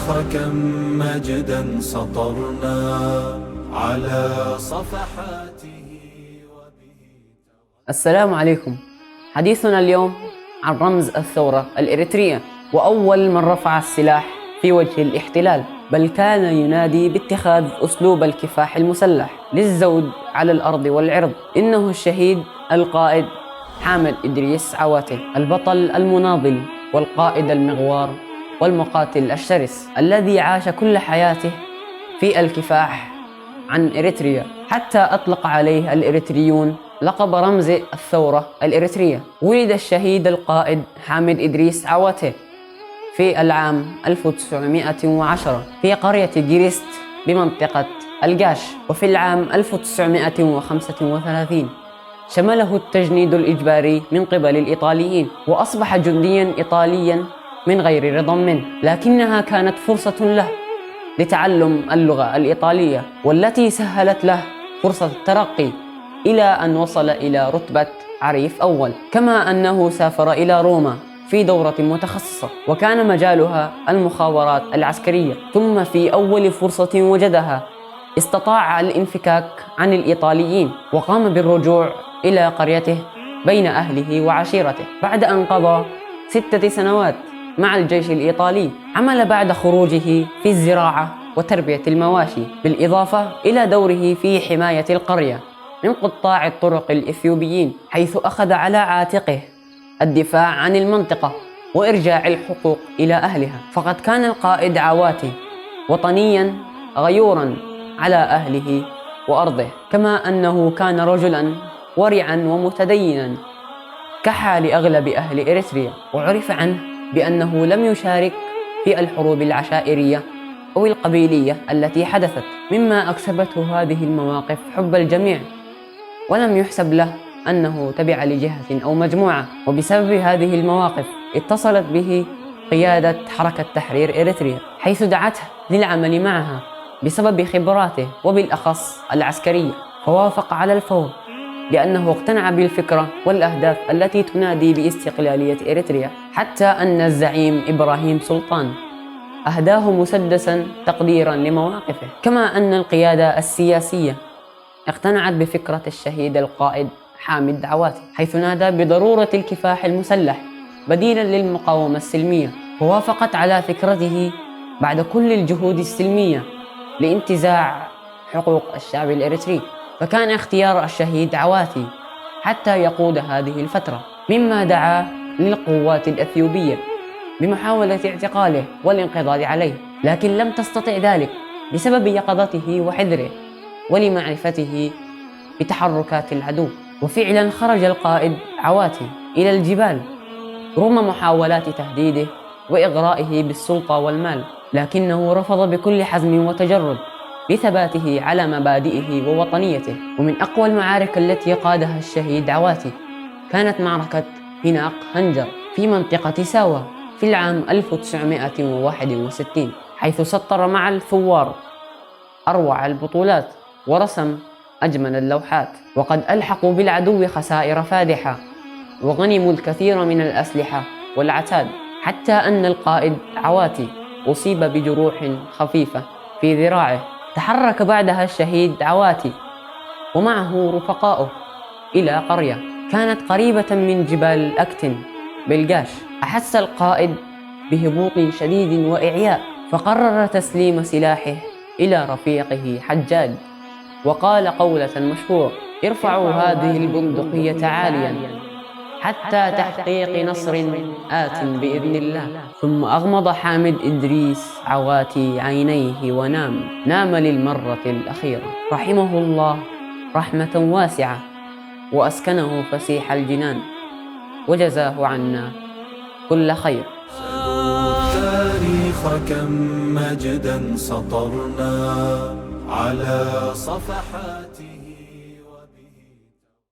كم مجدا سطرنا على صفحاته. السلام عليكم. حديثنا اليوم عن رمز الثورة الإريترية، وأول من رفع السلاح في وجه الاحتلال، بل كان ينادي باتخاذ أسلوب الكفاح المسلح للزود على الأرض والعرض. إنه الشهيد القائد حامد إدريس عواتي، البطل المناضل والقائد المغوار والمقاتل الشرس الذي عاش كل حياته في الكفاح عن إريتريا، حتى أطلق عليه الإريتريون لقب رمز الثورة الإريترية. ولد الشهيد القائد حامد إدريس عواتي في العام 1910 في قرية جيريست بمنطقة الجاش، وفي العام 1935 شمله التجنيد الإجباري من قبل الإيطاليين، وأصبح جنديا إيطاليا من غير رضا منه، لكنها كانت فرصة له لتعلم اللغة الإيطالية، والتي سهلت له فرصة الترقي إلى أن وصل إلى رتبة عريف أول. كما أنه سافر إلى روما في دورة متخصصة وكان مجالها المخابرات العسكرية، ثم في أول فرصة وجدها استطاع الانفكاك عن الإيطاليين وقام بالرجوع إلى قريته بين أهله وعشيرته بعد أن قضى 6 سنوات مع الجيش الإيطالي. عمل بعد خروجه في الزراعة وتربية المواشي، بالإضافة إلى دوره في حماية القرية من قطاع الطرق الإثيوبيين، حيث أخذ على عاتقه الدفاع عن المنطقة وإرجاع الحقوق إلى أهلها. فقد كان القائد عواتي وطنيا غيورا على أهله وأرضه، كما أنه كان رجلا ورعا ومتدينا كحال أغلب أهل إريتريا، وعرف عنه بأنه لم يشارك في الحروب العشائرية أو القبيلية التي حدثت، مما أكسبته هذه المواقف حب الجميع، ولم يحسب له أنه تبع لجهة أو مجموعة. وبسبب هذه المواقف اتصلت به قيادة حركة تحرير إريتريا، حيث دعته للعمل معها بسبب خبراته وبالأخص العسكرية، فوافق على الفور لأنه اقتنع بالفكرة والأهداف التي تنادي باستقلالية إريتريا، حتى أن الزعيم إبراهيم سلطان أهداه مسدسا تقديرا لمواقفه. كما أن القيادة السياسية اقتنعت بفكرة الشهيد القائد حامد عواتي، حيث نادى بضرورة الكفاح المسلح بديلا للمقاومة السلمية، ووافقت على فكرته بعد كل الجهود السلمية لانتزاع حقوق الشعب الإريتري. فكان اختيار الشهيد عواتي حتى يقود هذه الفترة، مما دعا للقوات الأثيوبية بمحاولة اعتقاله والانقضاض عليه، لكن لم تستطع ذلك بسبب يقظته وحذره ولمعرفته بتحركات العدو. وفعلا خرج القائد عواتي إلى الجبال رغم محاولات تهديده وإغرائه بالسلطة والمال، لكنه رفض بكل حزم وتجرد لثباته على مبادئه ووطنيته. ومن أقوى المعارك التي قادها الشهيد عواتي كانت معركة هناق هنجر في منطقة ساوة في العام 1961، حيث سطر مع الثوار أروع البطولات ورسم أجمل اللوحات، وقد ألحقوا بالعدو خسائر فادحة وغنموا الكثير من الأسلحة والعتاد، حتى أن القائد عواتي أصيب بجروح خفيفة في ذراعه. تحرك بعدها الشهيد عواتي ومعه رفقاؤه إلى قرية كانت قريبة من جبال أكتن بالجاش. أحس القائد بهبوط شديد وإعياء، فقرر تسليم سلاحه إلى رفيقه حجاج، وقال قولة مشهورة: ارفعوا هذه البندقية عاليا حتى تحقيق نصر آت بإذن الله. ثم أغمض حامد إدريس عواتي عينيه ونام للمرة الأخيرة، رحمه الله رحمة واسعة وأسكنه فسيح الجنان، وجزاه عنا كل خير. التاريخ كم مجدا سطرنا على صفحات